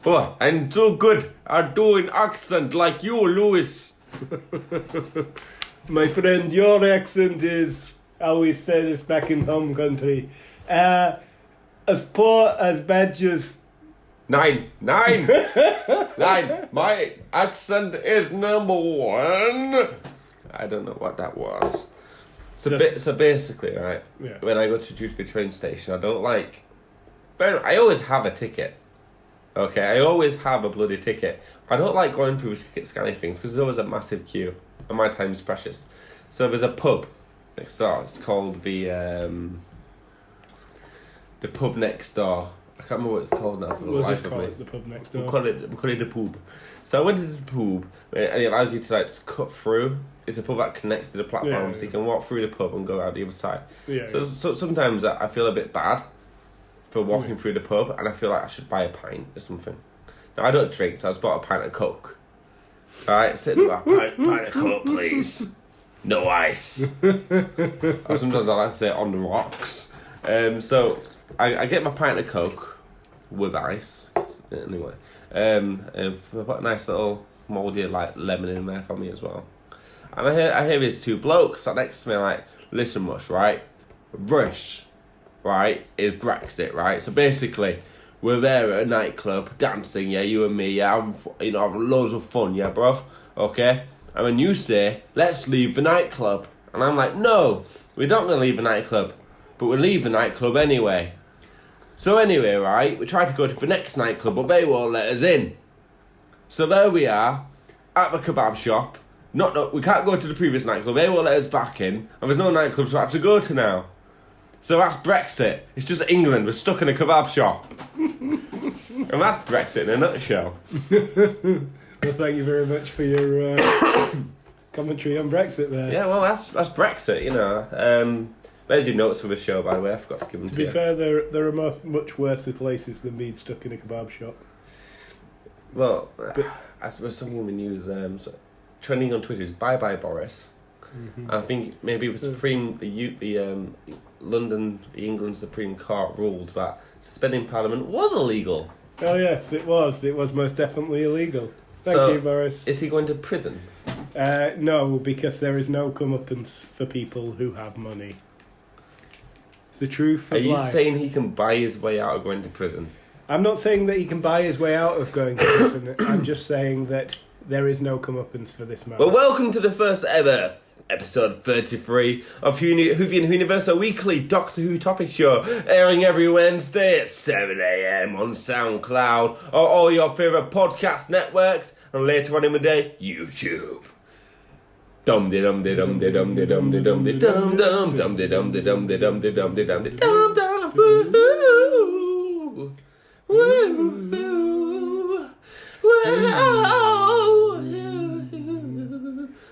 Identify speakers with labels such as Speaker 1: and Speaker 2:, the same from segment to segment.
Speaker 1: Oh, I'm so good at doing accent like you, Lewis.
Speaker 2: My friend, your accent is how we say this back in home country. As poor as badgers.
Speaker 1: 9. My accent is number 1. I don't know what that was. So basically, right, when I go to Dewsbury train station, I don't like... But I always have a ticket. Okay, I always have a bloody ticket. I don't like going through ticket scanning things because there's always a massive queue and my time is precious. So there's a pub next door. It's called the pub next door. I can't remember what it's called now for the life of me.
Speaker 2: The pub next door.
Speaker 1: We call it the pub. So I went to the pub and it allows you to like just cut through. It's a pub that connects to the platform, so you can walk through the pub and go out the other side. So sometimes I feel a bit bad for walking through the pub, and I feel like I should buy a pint or something. Now I don't drink, so I just bought a pint of Coke. Alright, sit there, pint of Coke, please. No ice. Or sometimes I like to say on the rocks. So I get my pint of Coke with ice. Anyway, I put a nice little mouldy like lemon in there for me as well. And I hear these two blokes sat next to me like, listen, Rush, right? Rush, right, is Brexit, right? So basically, we're there at a nightclub, dancing, yeah, you and me, yeah, having loads of fun, yeah, bruv, okay? And then you say, let's leave the nightclub. And I'm like, no, we're not going to leave the nightclub, but we'll leave the nightclub anyway. So anyway, right, we tried to go to the next nightclub, but they won't let us in. So there we are, at the kebab shop. No, we can't go to the previous nightclub. They won't let us back in, and there's no nightclub to actually go to now. So that's Brexit. It's just England. We're stuck in a kebab shop. And that's Brexit in a nutshell.
Speaker 2: Well, thank you very much for your commentary on Brexit there.
Speaker 1: Yeah, well, that's Brexit, you know. There's your notes for the show, by the way. I forgot to give them to you.
Speaker 2: To be fair, there are much worse places than being stuck in a kebab shop.
Speaker 1: Well, I was something in the news. So trending on Twitter is "Bye Bye Boris." Mm-hmm. I think maybe the England Supreme Court ruled that suspending Parliament was illegal.
Speaker 2: Oh yes, it was. It was most definitely illegal. Thank you, Boris.
Speaker 1: Is he going to prison?
Speaker 2: No, because there is no comeuppance for people who have money. It's the truth of life. Are you
Speaker 1: saying he can buy his way out of going to prison?
Speaker 2: I'm not saying that he can buy his way out of going to prison. I'm just saying that there is no comeuppance for this man.
Speaker 1: Well, welcome to the first ever episode 33 of Whoniverse, a weekly Doctor Who topic show, airing every Wednesday at 7 a.m. on SoundCloud or all your favourite podcast networks, and later on in the day, YouTube. Dum de dum de dum de dum de dum de dum de dum dum dum de dum de dum de dum de dum de dum de dum dum woo woo woo.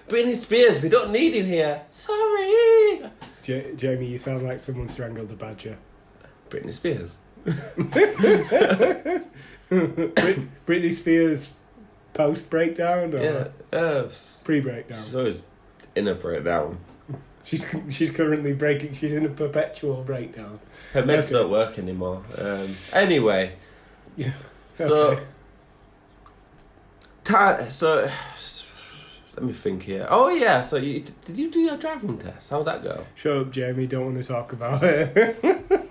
Speaker 1: Britney Spears, we don't need you here. Sorry.
Speaker 2: Jamie, you sound like someone strangled a badger.
Speaker 1: Britney Spears.
Speaker 2: Britney Spears post breakdown or pre breakdown?
Speaker 1: She's always in a breakdown.
Speaker 2: She's currently breaking. She's in a perpetual breakdown.
Speaker 1: Her meds don't work anymore. Anyway.
Speaker 2: Yeah.
Speaker 1: Okay. So let me think here. Oh yeah. So did you do your driving test? How'd that go?
Speaker 2: Shut up, Jamie. Don't want to talk about it.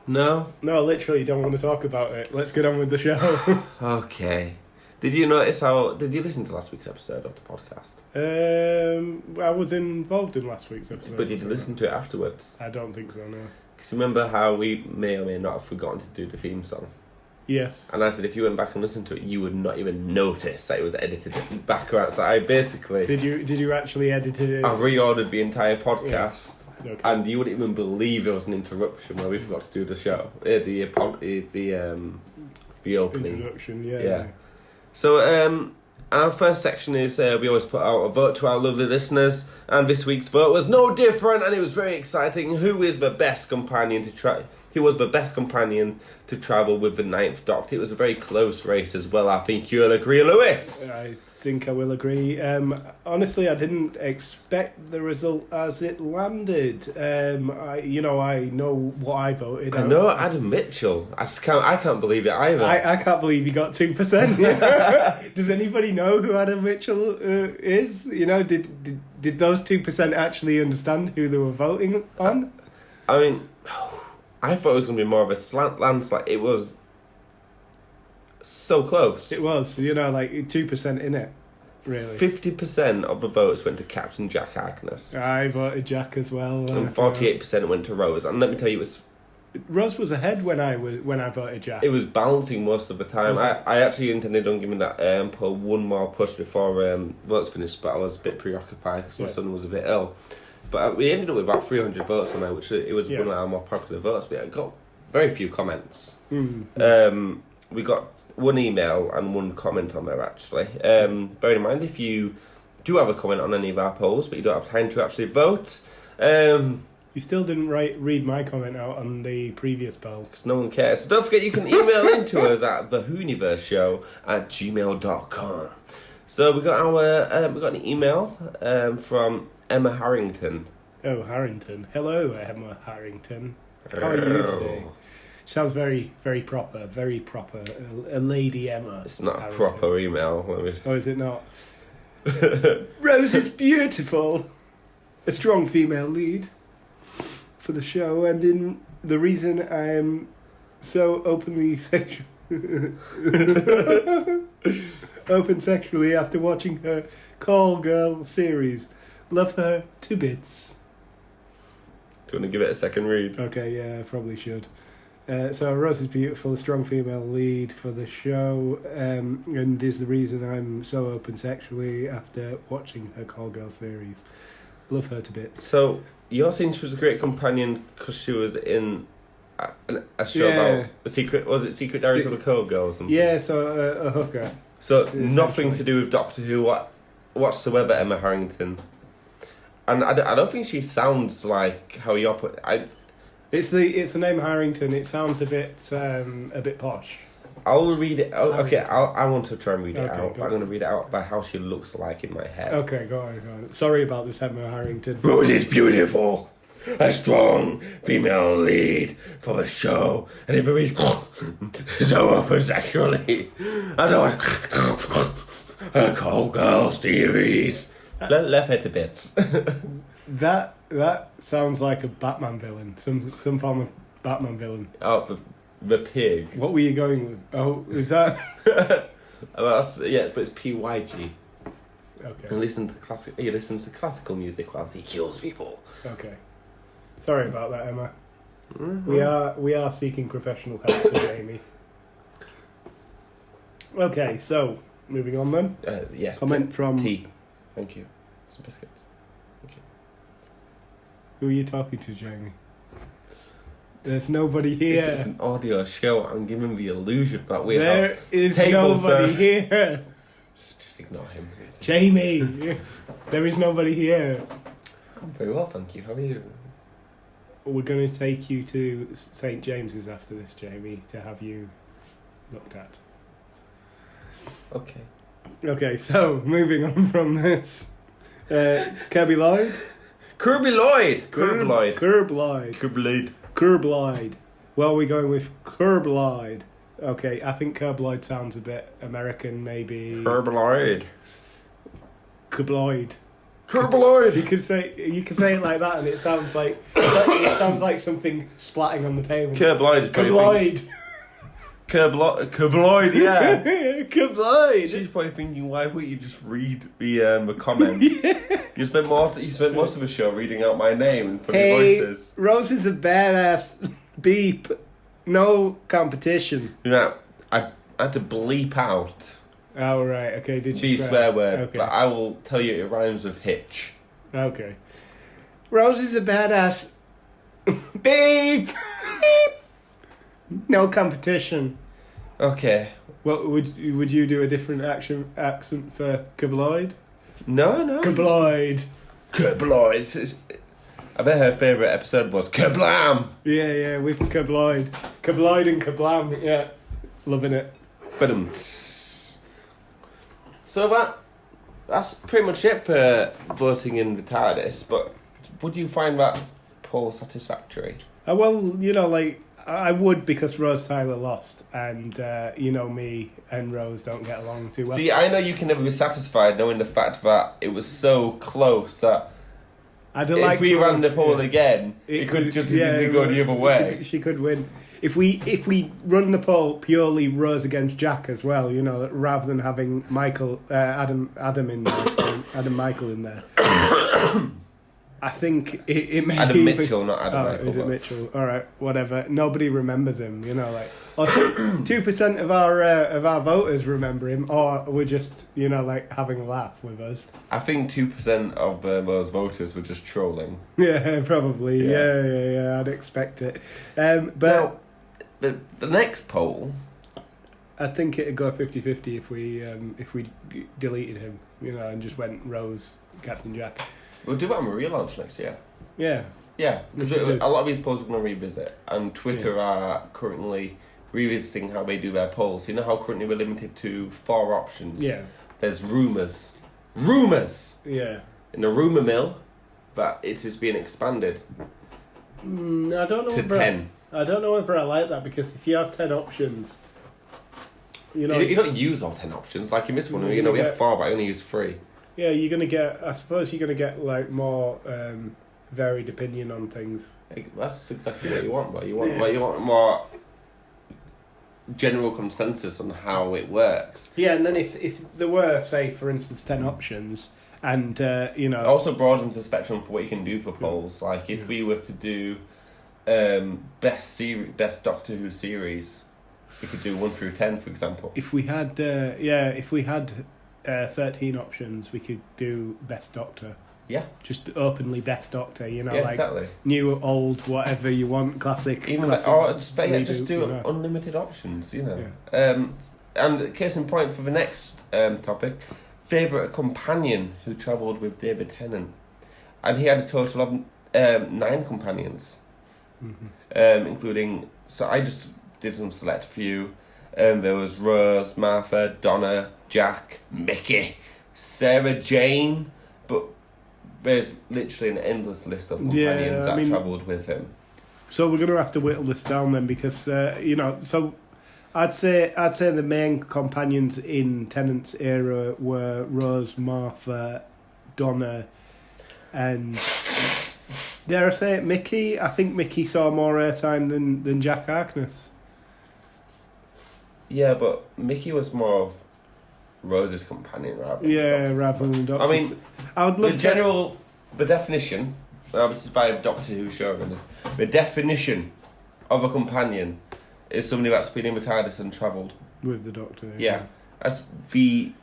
Speaker 1: No,
Speaker 2: literally don't want to talk about it. Let's get on with the show.
Speaker 1: Okay. Did you listen to last week's episode of the podcast?
Speaker 2: I was involved in last week's episode.
Speaker 1: But did you listen to it afterwards?
Speaker 2: I don't think so, no.
Speaker 1: Because remember how we may or may not have forgotten to do the theme song?
Speaker 2: Yes.
Speaker 1: And I said if you went back and listened to it, you would not even notice that it was edited back around. So I basically... Did
Speaker 2: you actually edit it?
Speaker 1: I reordered the entire podcast.
Speaker 2: Yeah. Okay.
Speaker 1: And you wouldn't even believe it was an interruption where we forgot to do the show. The opening.
Speaker 2: Introduction, yeah.
Speaker 1: So, our first section is we always put out a vote to our lovely listeners, and this week's vote was no different, and it was very exciting. Who was the best companion to travel with the Ninth Doctor? It was a very close race as well. I think you'll agree, Lewis.
Speaker 2: I think I will agree. Honestly, I didn't expect the result as it landed. I know what I voted.
Speaker 1: I know Adam Mitchell. I can't believe it either.
Speaker 2: I can't believe he got 2%. Does anybody know who Adam Mitchell is? You know, did those 2% actually understand who they were voting on?
Speaker 1: I mean, I thought it was going to be more of a landslide. It was so close.
Speaker 2: It was, like 2% in it, really.
Speaker 1: 50% of the votes went to Captain Jack Harkness.
Speaker 2: I voted Jack as well.
Speaker 1: And 48% went to Rose. And let me tell you,
Speaker 2: Rose was ahead when I voted Jack.
Speaker 1: It was balancing most of the time. I actually intended on giving that poll one more push before votes finished, but I was a bit preoccupied because my son was a bit ill. But we ended up with about 300 votes on there, which it was one of our more popular votes. But it got very few comments. We got one email and one comment on there, actually. Bear in mind, if you do have a comment on any of our polls, but you don't have time to actually vote...
Speaker 2: You still didn't read my comment out on the previous poll.
Speaker 1: Because no one cares. So don't forget you can email into us at thewhoniverseshow@gmail.com. So we got an email from Emma Harrington.
Speaker 2: Oh, Harrington. Hello, Emma Harrington. How are you today? Sounds very, very proper. Very proper. A lady Emma.
Speaker 1: It's not
Speaker 2: Harrington.
Speaker 1: a proper email.
Speaker 2: Oh, is it not? Rose is beautiful. A strong female lead for the show, and in the reason I am so open sexually after watching her Call Girl series. Love her to bits.
Speaker 1: Do you want to give it a second read?
Speaker 2: Okay, yeah, I probably should. So Rose is beautiful, a strong female lead for the show, and is the reason I'm so open sexually after watching her Call Girl series. Love her to bits.
Speaker 1: So you're saying she was a great companion because she was in a show about Secret Diaries of a Call Girl or something?
Speaker 2: Yeah, so a hooker.
Speaker 1: So nothing to do with Doctor Who whatsoever, Emma Harrington. And I don't think she sounds like how you're put.
Speaker 2: It's the name Harrington. It sounds a bit posh.
Speaker 1: I'll read it. Okay, I want to try and read it out. I'm going to read it out by how she looks like in my head.
Speaker 2: Okay, go on. Sorry about this, Emma Harrington.
Speaker 1: Rose is beautiful. A strong female lead for the show. And if it so open sexually. I don't a Call Girl series. Left her to bits.
Speaker 2: That sounds like a Batman villain. Some form of Batman villain.
Speaker 1: Oh, the pig.
Speaker 2: What were you going with? Oh, is that?
Speaker 1: Yeah, but it's PYG.
Speaker 2: Okay.
Speaker 1: And he listens to classical music whilst he kills people.
Speaker 2: Okay. Sorry about that, Emma.
Speaker 1: Mm-hmm.
Speaker 2: We are seeking professional help for Jamie. Okay, so moving on then.
Speaker 1: Yeah.
Speaker 2: Comment from
Speaker 1: tea. Thank you. Some biscuits. Thank you.
Speaker 2: Who are you talking to, Jamie? There's nobody here.
Speaker 1: This is an audio show. I'm giving the illusion that we
Speaker 2: There is nobody here.
Speaker 1: Just ignore him.
Speaker 2: Jamie, there is nobody here.
Speaker 1: I'm very well, thank you. How are you?
Speaker 2: We're going to take you to St. James's after this, Jamie, to have you looked at.
Speaker 1: Okay.
Speaker 2: Okay, so moving on from this. Kirby Lloyd?
Speaker 1: Kirby Lloyd!
Speaker 2: Curb Lloyd. Well, we're going with Curb Lloyd. Okay, I think Curb Lloyd sounds a bit American, maybe.
Speaker 1: Curb Lloyd.
Speaker 2: Curb Lloyd.
Speaker 1: Curb Lloyd.
Speaker 2: You can say it like that, and it sounds like something splatting on the pavement.
Speaker 1: Curb Lloyd is
Speaker 2: Curb Lloyd.
Speaker 1: Curb Lloyd, yeah.
Speaker 2: Curb Lloyd.
Speaker 1: She's probably thinking, why would you just read the comment? Yeah. You spent most of the show reading out my name and putting voices.
Speaker 2: Rose is a badass. Beep. No competition.
Speaker 1: You know, I had to bleep out
Speaker 2: Oh, right. Okay, did you
Speaker 1: the swear word,
Speaker 2: okay.
Speaker 1: but I will tell you it rhymes with hitch.
Speaker 2: Okay. Rose is a badass. Beep. No competition.
Speaker 1: Okay.
Speaker 2: What would you do a different accent for Cabloid?
Speaker 1: No.
Speaker 2: Cabloid.
Speaker 1: I bet her favourite episode was Kablam!
Speaker 2: Yeah, with Cabloid. Cabloid and Kablam, yeah. Loving it.
Speaker 1: So that's pretty much it for voting in the TARDIS. But would you find that poll satisfactory?
Speaker 2: Well, you know, like, I would, because Rose Tyler lost, and you know, me and Rose don't get along too well.
Speaker 1: See, I know you can never be satisfied knowing the fact that it was so close that if we ran the poll again, it could just as easily go the other way.
Speaker 2: She could win. If we run the poll purely Rose against Jack as well, you know, rather than having Adam in there, Adam Michael in there. I think it may
Speaker 1: Adam Mitchell, not Adam Michael.
Speaker 2: Is it Mitchell? All right, whatever. Nobody remembers him, you know, like, or 2% of our voters remember him, or we're just, you know, like, having a laugh with us.
Speaker 1: I think 2% of those voters were just trolling.
Speaker 2: Yeah, probably. Yeah. I'd expect it. But
Speaker 1: now, the next poll,
Speaker 2: I think it'd go 50-50 if we deleted him, you know, and just went Rose, Captain Jack.
Speaker 1: We'll do that on a relaunch next year.
Speaker 2: Yeah.
Speaker 1: Yeah, because a lot of these polls we're going to revisit, and Twitter are currently revisiting how they do their polls. You know how currently we're limited to 4 options?
Speaker 2: Yeah.
Speaker 1: There's rumours. Rumours!
Speaker 2: Yeah.
Speaker 1: In the rumour mill, that it is being expanded
Speaker 2: I don't know
Speaker 1: to 10.
Speaker 2: I don't know whether I like that, because if you have 10 options, you know...
Speaker 1: You don't use all 10 options. Like in this one, you know, we have 4, but I only use 3.
Speaker 2: Yeah, you're going to get... I suppose you're going to get, like, more varied opinion on things.
Speaker 1: That's exactly what you want, but you want more general consensus on how it works.
Speaker 2: Yeah, and then if there were, say, for instance, 10 options, and, you know...
Speaker 1: It also broadens the spectrum for what you can do for polls. Like, if we were to do best Doctor Who series, we could do 1 through 10, for example.
Speaker 2: If we had... 13 options, we could do Best Doctor.
Speaker 1: Yeah.
Speaker 2: Just openly Best Doctor, you know,
Speaker 1: yeah,
Speaker 2: like
Speaker 1: exactly.
Speaker 2: New, old, whatever you want, classic.
Speaker 1: Even
Speaker 2: classic
Speaker 1: just do
Speaker 2: you know.
Speaker 1: unlimited options, you know.
Speaker 2: Yeah.
Speaker 1: And case in point for the next topic, favourite companion who travelled with David Tennant. And he had a total of 9 companions. Mm-hmm. Including, so I just did some select few. There was Rose, Martha, Donna, Jack, Mickey, Sarah Jane, but there's literally an endless list of companions that travelled with him.
Speaker 2: So we're going to have to whittle this down then, because you know. So I'd say the main companions in Tennant's era were Rose, Martha, Donna, and dare I say it, Mickey. I think Mickey saw more airtime than Jack Harkness.
Speaker 1: Yeah, but Mickey was more of Rose's companion rather than
Speaker 2: the Doctor's.
Speaker 1: I mean,
Speaker 2: I would love
Speaker 1: the definition, this is by Doctor Who showrunners, the definition of a companion is somebody that's been in the TARDIS and travelled.
Speaker 2: With the Doctor.
Speaker 1: Yeah. That's the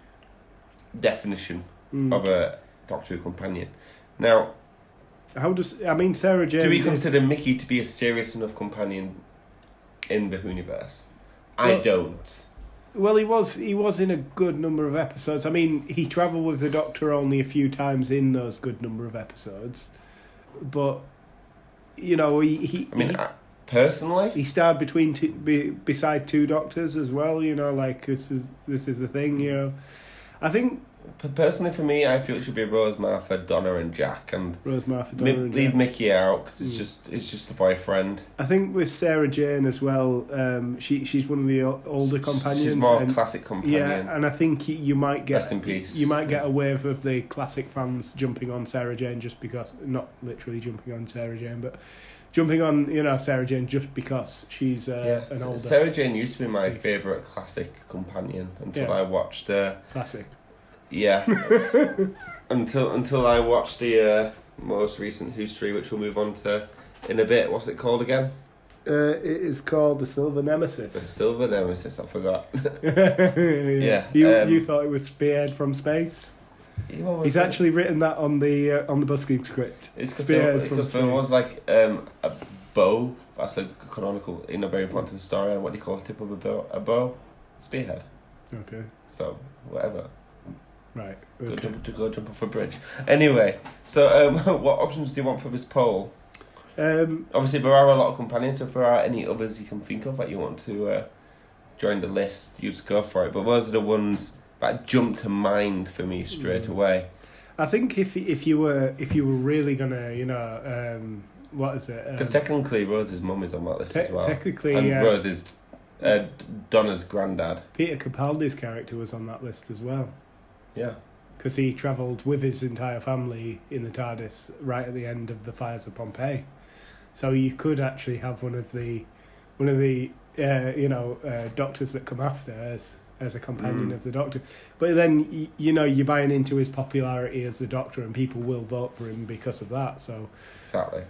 Speaker 1: definition of a Doctor Who companion. Now,
Speaker 2: Sarah Jane...
Speaker 1: Do we consider Mickey to be a serious enough companion in the Whoniverse? I don't.
Speaker 2: Well, he was in a good number of episodes. I mean, he travelled with the Doctor only a few times in those good number of episodes, but you know,
Speaker 1: personally,
Speaker 2: he starred beside 2 Doctors as well. You know, like this is the thing. You know, I think.
Speaker 1: Personally, for me, I feel it should be Rose, Martha, Donna, and Jack, and
Speaker 2: Rose, Martha, Donna, and
Speaker 1: leave
Speaker 2: Jack.
Speaker 1: Mickey out because it's just a boyfriend.
Speaker 2: I think with Sarah Jane as well, she's one of the older companions.
Speaker 1: She's more classic companion.
Speaker 2: Yeah, and I think you might get
Speaker 1: rest in peace.
Speaker 2: You might get a wave of the classic fans jumping on Sarah Jane just because, not literally jumping on Sarah Jane, but jumping on Sarah Jane just because she's an older.
Speaker 1: Sarah Jane used to be my favourite classic companion until I watched
Speaker 2: classic.
Speaker 1: Yeah. until I watched the most recent history, which we'll move on to in a bit. What's it called again?
Speaker 2: It is called the Silver Nemesis.
Speaker 1: The Silver Nemesis, I forgot.
Speaker 2: Yeah. You thought it was Spearhead from Space? He's actually written that on the busking script.
Speaker 1: It's because there was like a bow. That's a canonical, very important to the story. And what do you call a tip of a bow? A bow? Spearhead.
Speaker 2: Okay.
Speaker 1: So, whatever.
Speaker 2: Right.
Speaker 1: Okay. Go jump off a bridge. Anyway, so what options do you want for this poll? Obviously, there are a lot of companions. If there are any others you can think of that you want to join the list, you just go for it. But those are the ones that jumped to mind for me straight away.
Speaker 2: I think if you were really gonna, what is it?
Speaker 1: Because technically Rose's mum is on that list as well.
Speaker 2: Technically,
Speaker 1: and Rose is Donna's granddad.
Speaker 2: Peter Capaldi's character was on that list as well.
Speaker 1: Yeah.
Speaker 2: Because he travelled with his entire family in the TARDIS right at the end of the fires of Pompeii. So you could actually have one of the doctors that come after as a companion of the Doctor. But then, you're buying into his popularity as the Doctor, and people will vote for him because of that. So
Speaker 1: Exactly.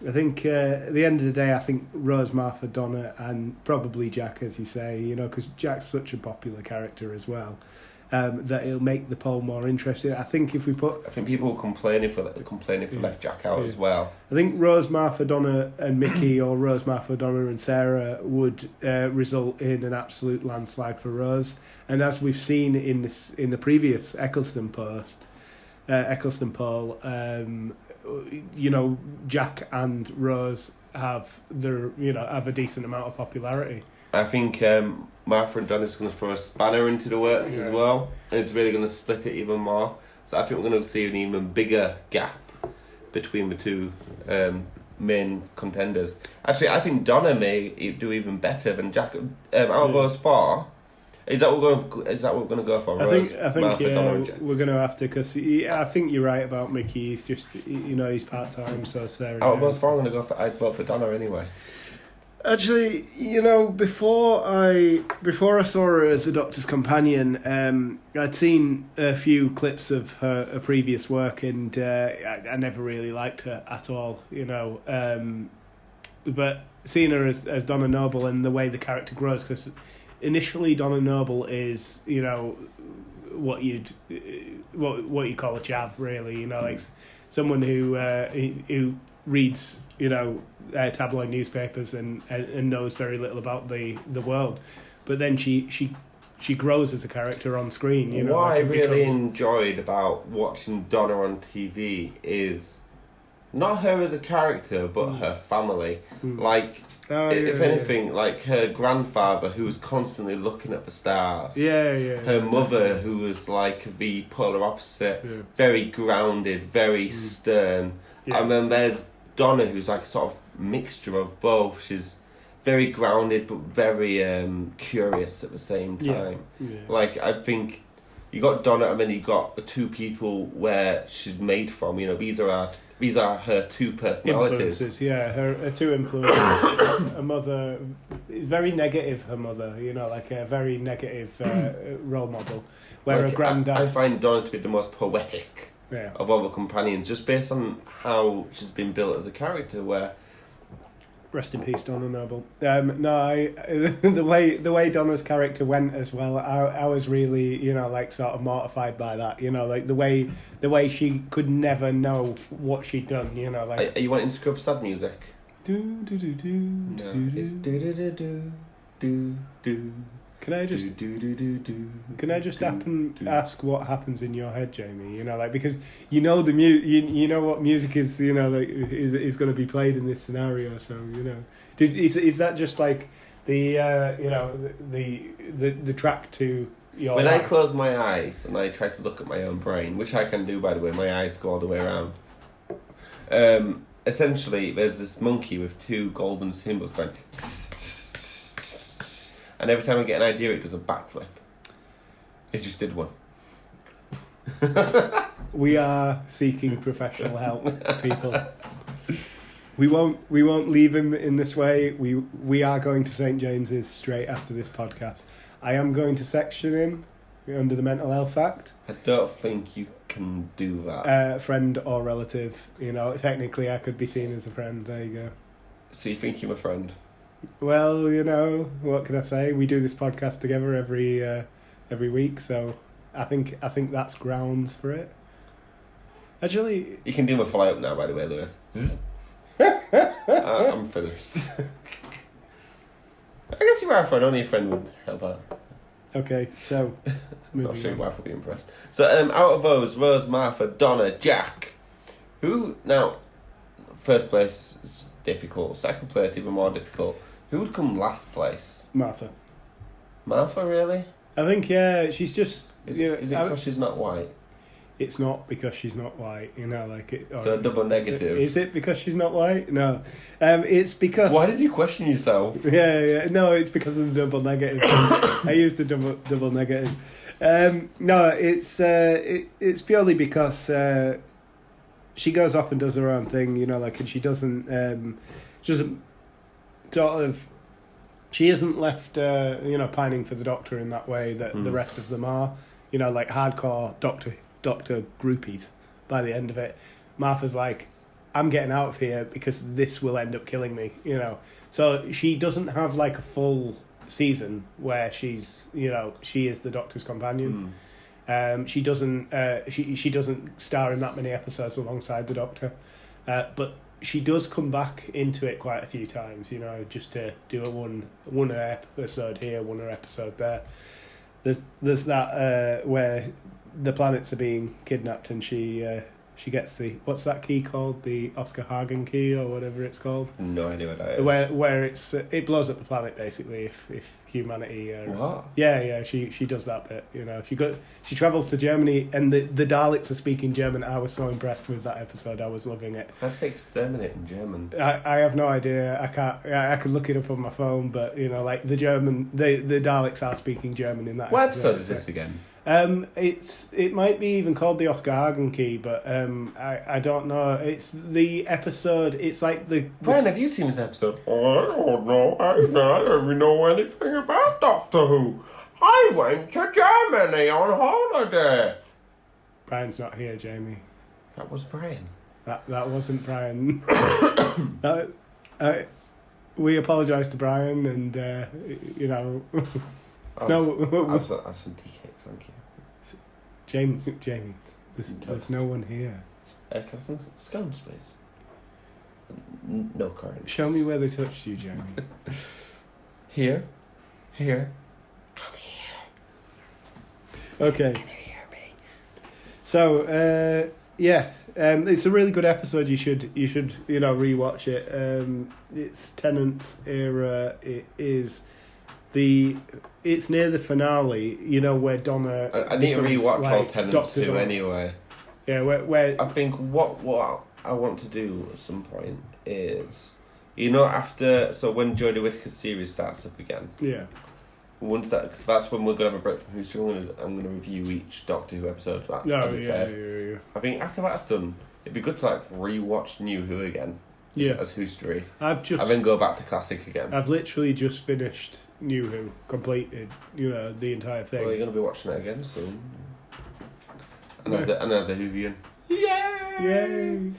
Speaker 2: I think at the end of the day, I think Rose, Martha, Donna, and probably Jack, as you say, because Jack's such a popular character as well, that it'll make the poll more interesting. I think if we put...
Speaker 1: I think people were complaining if left Jack out as well.
Speaker 2: I think Rose, Martha, Donna and Mickey, or Rose, Martha, Donna and Sarah would result in an absolute landslide for Rose. And as we've seen in the previous Eccleston poll, Jack and Rose have a decent amount of popularity.
Speaker 1: I think Martha and Donna's going to throw a spanner into the works as well, and it's really going to split it even more. So I think we're going to see an even bigger gap between the two main contenders. Actually, I think Donna may do even better than Jack. Out of those four, is that what we're going to go for?
Speaker 2: I think Martha, Donna and Jack? We're going to have to, because I think you're right about Mickey. He's just he's part time, so Sarah.
Speaker 1: Out of those four, I'd vote for Donna anyway.
Speaker 2: Actually, before I saw her as the Doctor's companion, I'd seen a few clips of her previous work, and I never really liked her at all, But seeing her as Donna Noble and the way the character grows, because initially Donna Noble is, what you call a chav, really, like someone who reads, tabloid newspapers and knows very little about the world, but then she grows as a character on screen.
Speaker 1: What I really enjoyed about watching Donna on TV is not her as a character, but her family. If anything, like her grandfather, who was constantly looking at the stars. Her mother, who was like the polar opposite, very grounded, very stern. And then there's Donna, who's like a sort of mixture of both. She's very grounded but very curious at the same time. Like, I think you got Donna, and then you got the two people where she's made from. These are her two personalities.
Speaker 2: Influences, her two influences. A mother, very negative. Her mother, like a very negative role model. Where her granddad,
Speaker 1: I find Donna to be the most poetic of all the companions, just based on how she's been built as a character. Where,
Speaker 2: rest in peace, Donna Noble. The way Donna's character went as well, I was really, sort of mortified by that. Like the way she could never know what she'd done.
Speaker 1: Are you wanting Scrub sad music?
Speaker 2: Do do do do.
Speaker 1: No, it's do do do do do do.
Speaker 2: Can I just ask what happens in your head, Jamie? Because you know what music is, is going to be played in this scenario. So is that just like the the track to your?
Speaker 1: When I close my eyes and I try to look at my own brain, which I can do, by the way, my eyes go all the way around. Essentially, there's this monkey with two golden symbols going. And every time I get an idea, it does a backflip. It just did one.
Speaker 2: We are seeking professional help, people. We won't leave him in this way. We are going to St. James's straight after this podcast. I am going to section him under the Mental Health Act.
Speaker 1: I don't think you can do that.
Speaker 2: Friend or relative. Technically I could be seen as a friend. There you go.
Speaker 1: So you think you're a friend?
Speaker 2: Well, what can I say? We do this podcast together every week, so I think that's grounds for it. Actually,
Speaker 1: you can do my follow-up now, by the way, Lewis. I'm finished. I guess you are a friend. Only a friend would help out.
Speaker 2: Okay, so
Speaker 1: I'm not sure your wife would be impressed. So, out of those, Rose, Martha, Donna, Jack, who now first place is difficult. Second place even more difficult. Who would come last place?
Speaker 2: Martha.
Speaker 1: Martha, really?
Speaker 2: I think, yeah, she's just...
Speaker 1: Is it because she's not white?
Speaker 2: It's not because she's not white, like it...
Speaker 1: So double negative.
Speaker 2: Is it because she's not white? No. It's because...
Speaker 1: Why did you question yourself?
Speaker 2: Yeah. No, it's because of the double negative. I used the double negative. No, it's purely because she goes off and does her own thing, and she doesn't sort of... She isn't left, pining for the Doctor in that way that the rest of them are. Like hardcore Doctor groupies by the end of it. Martha's like, I'm getting out of here because this will end up killing me, So she doesn't have like a full season where she's, she is the Doctor's companion. She doesn't she doesn't star in that many episodes alongside the Doctor. But she does come back into it quite a few times, just to do a one episode here, one episode there. There's that where the planets are being kidnapped and she gets the, what's that key called? The Oscar Hagen Key or whatever it's called. No idea what that is. Where it blows up the planet basically if humanity.
Speaker 1: What?
Speaker 2: Yeah. She does that bit. She travels to Germany and the Daleks are speaking German. I was so impressed with that episode. I was loving it.
Speaker 1: That's exterminate in German.
Speaker 2: I have no idea. I can't. I can look it up on my phone, but like the German, the Daleks are speaking German in that.
Speaker 1: What episode is this again?
Speaker 2: It might be even called the Oscar Hagen Key, but I don't know. It's the episode. It's like the.
Speaker 1: Brian, have you seen this episode? I don't know. I don't even know anything about Doctor Who. I went to Germany on holiday.
Speaker 2: Brian's not here, Jamie.
Speaker 1: That was Brian.
Speaker 2: That wasn't Brian. We apologise to Brian, and No,
Speaker 1: I've some tea cakes, thank you.
Speaker 2: Jamie, there's no one here.
Speaker 1: Can I have some scones, please? No current.
Speaker 2: Show me where they touched you, Jamie.
Speaker 1: Here. I'm here.
Speaker 2: Okay.
Speaker 1: Can you hear me?
Speaker 2: So, it's a really good episode. You should rewatch it. It's Tennant's era. It is it's near the finale, where Donna.
Speaker 1: I need to rewatch all Tennants too, anyway.
Speaker 2: Yeah, where
Speaker 1: I think what I want to do at some point is, after when Jodie Whittaker's series starts up again.
Speaker 2: Yeah.
Speaker 1: Once because that's when we're gonna have a break from Who's Who. I'm gonna review each Doctor Who episode. As it said. I think after that's done, it'd be good to rewatch New Who again.
Speaker 2: Yeah.
Speaker 1: As history.
Speaker 2: And
Speaker 1: then go back to classic again.
Speaker 2: I've literally just finished New Who, completed, the entire thing.
Speaker 1: Well, you're gonna be watching it again soon. And as a Whovian.
Speaker 2: Yay!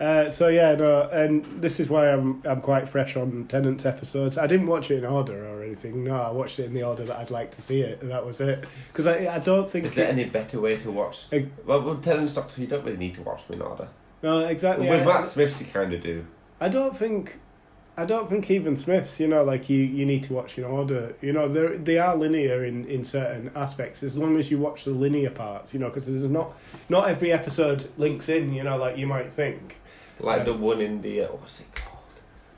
Speaker 2: And this is why I'm quite fresh on Tennant's episodes. I didn't watch it in order or anything. No, I watched it in the order that I'd like to see it, and that was it. Because I don't think...
Speaker 1: Is there any better way to watch... Well, Tennant's Doctor, you don't really need to watch them in order.
Speaker 2: No, exactly.
Speaker 1: With Matt Smith's, you kind of do.
Speaker 2: I don't think even Smith's, you need to watch in order. They are linear in certain aspects, as long as you watch the linear parts, because there's not every episode links in, like you might think.
Speaker 1: Like the one in the, what's it called?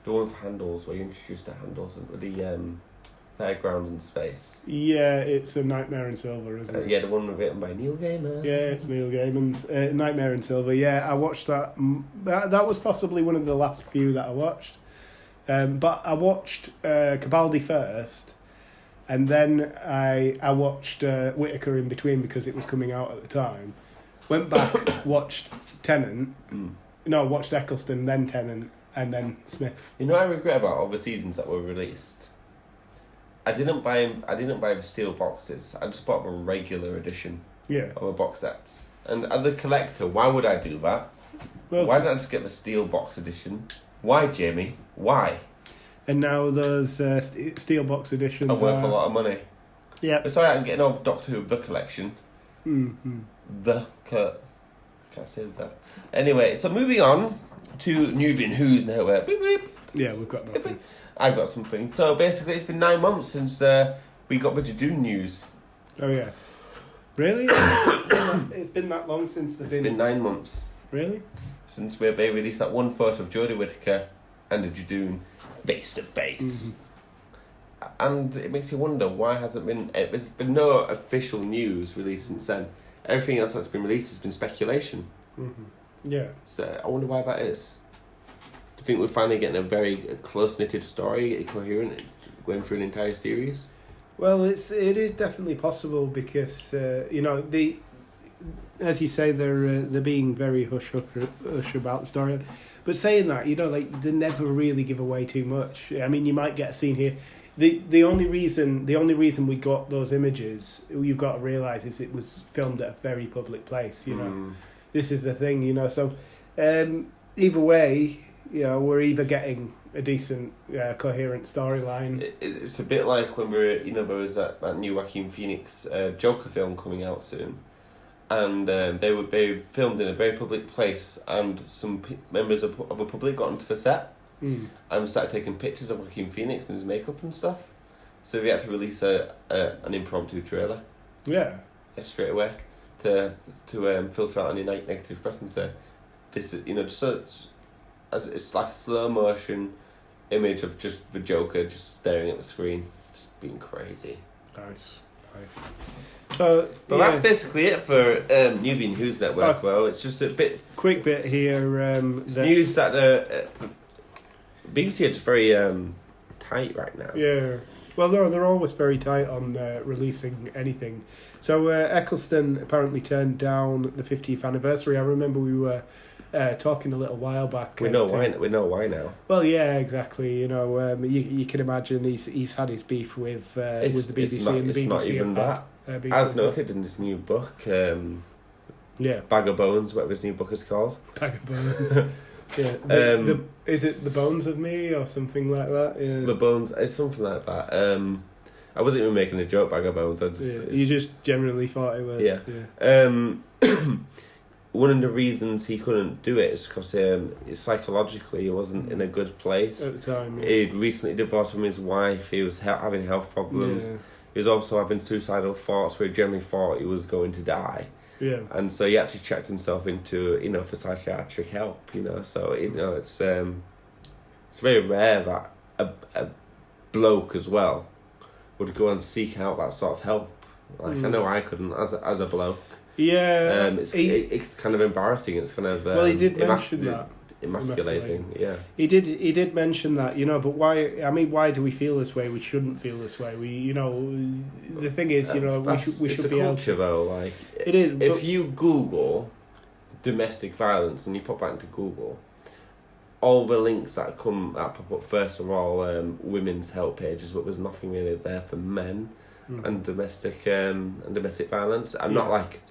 Speaker 1: The one with handles, where you introduce the handles with the fairground in space.
Speaker 2: Yeah, it's A Nightmare in Silver, isn't it?
Speaker 1: Yeah, the one written by Neil Gaiman.
Speaker 2: Yeah, it's Neil Gaiman's Nightmare in Silver. Yeah, I watched that. That was possibly one of the last few that I watched. But I watched Capaldi first, and then I watched Whittaker in between because it was coming out at the time. Went back, watched Tennant. No, watched Eccleston, then Tennant, and then Smith.
Speaker 1: I regret about all the seasons that were released. I didn't buy the steel boxes. I just bought a regular edition.
Speaker 2: Yeah.
Speaker 1: Of the box sets. And as a collector, why would I do that?
Speaker 2: Well,
Speaker 1: why didn't I just get the steel box edition? Why, Jamie? Why?
Speaker 2: And now those steel box editions
Speaker 1: are worth a lot of money.
Speaker 2: Yeah.
Speaker 1: It's alright, I'm getting off Doctor Who, the collection.
Speaker 2: Mm-hmm.
Speaker 1: Can't say that. Anyway, so moving on to Nubian Who's now. Beep, beep.
Speaker 2: Yeah, we've got nothing.
Speaker 1: I've got something. So basically, it's been 9 months since we got Bridget Doon news.
Speaker 2: Oh yeah. Really? It's been that long since the.
Speaker 1: It's been 9 months.
Speaker 2: Really?
Speaker 1: Since they released that one photo of Jodie Whittaker and the Judoon face to face. And it makes you wonder why hasn't been... There's been no official news released since then. Everything else that's been released has been speculation.
Speaker 2: Mm-hmm. Yeah.
Speaker 1: So I wonder why that is. Do you think we're finally getting a very close-knitted story, coherent, going through an entire series?
Speaker 2: Well, it is definitely possible because, as you say, they're being very hush about the story. But saying that, they never really give away too much. I mean, you might get a scene here. The only reason we got those images, you've got to realise, is it was filmed at a very public place. This is the thing. So either way, we're either getting a decent, coherent storyline.
Speaker 1: It's a bit like when there was that new Joaquin Phoenix Joker film coming out soon. And they filmed in a very public place, and some members of the public got onto the set and started taking pictures of Joaquin Phoenix and his makeup and stuff. So they had to release an impromptu trailer.
Speaker 2: Yeah,
Speaker 1: straight away to filter out any negative press and say, this is it's like a slow motion image of just the Joker just staring at the screen, just being crazy.
Speaker 2: Nice.
Speaker 1: But that's basically it for Newbie News Network. Well, it's just a
Speaker 2: quick bit here.
Speaker 1: It's news that BBC are just very tight right now.
Speaker 2: Yeah. Well, no, they're always very tight on releasing anything. So Eccleston apparently turned down the 50th anniversary. I remember we were talking a little while back.
Speaker 1: We know why now.
Speaker 2: Well, yeah, exactly. You can imagine he's had his beef with the BBC and the BBC.
Speaker 1: It's not even that. As noted in his new book, Bag of Bones, whatever his new book is called.
Speaker 2: Bag of Bones. Yeah. Is it The Bones of Me or something like that? Yeah.
Speaker 1: The Bones, it's something like that. I wasn't even making a joke, Bag of Bones.
Speaker 2: You just generally thought it was.
Speaker 1: Yeah. One of the reasons he couldn't do it is because psychologically he wasn't in a good place.
Speaker 2: At the time, yeah.
Speaker 1: He'd recently divorced from his wife, he was having health problems. Yeah. He was also having suicidal thoughts where he generally thought he was going to die.
Speaker 2: Yeah.
Speaker 1: And so he actually checked himself into, for psychiatric help, so, it's very rare that a bloke as well would go and seek out that sort of help. I know I couldn't as a bloke.
Speaker 2: Yeah.
Speaker 1: It's kind of embarrassing. It's kind of
Speaker 2: he did mention that.
Speaker 1: Emasculating, yeah.
Speaker 2: He did mention that, but why? I mean, why do we feel this way? We shouldn't feel this way. The thing is, we should be able to.
Speaker 1: It's a culture, though. Like,
Speaker 2: it is.
Speaker 1: If you Google domestic violence and you pop that into Google, all the links that pop up first are all women's help pages, but there's nothing really there for men and domestic violence. I'm not like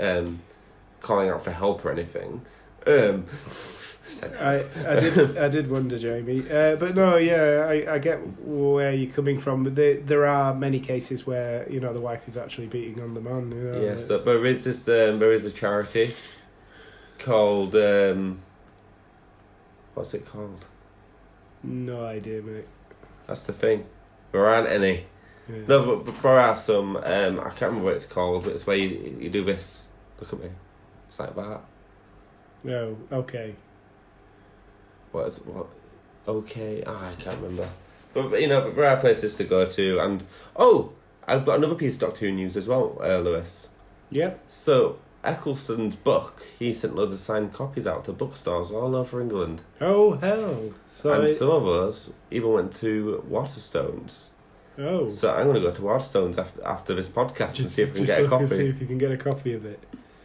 Speaker 1: calling out for help or anything.
Speaker 2: I did wonder, Jamie, but no, yeah, I get where you're coming from. But there are many cases where the wife is actually beating on the man.
Speaker 1: Yeah, so there is a charity called what's it called?
Speaker 2: No idea, mate.
Speaker 1: That's the thing. There aren't any. Yeah. No, but there are some. I can't remember what it's called, but it's where you do this. Look at me. It's like that.
Speaker 2: No, okay.
Speaker 1: What? Okay, I can't remember. But there are places to go to, and I've got another piece of Doctor Who news as well, Lewis.
Speaker 2: Yeah.
Speaker 1: So Eccleston's book, he sent loads of signed copies out to bookstores all over England.
Speaker 2: Oh hell!
Speaker 1: And some of us even went to Waterstones.
Speaker 2: Oh.
Speaker 1: So I'm going to go to Waterstones after this podcast and see if I can get a copy.
Speaker 2: See if you can get a copy of it.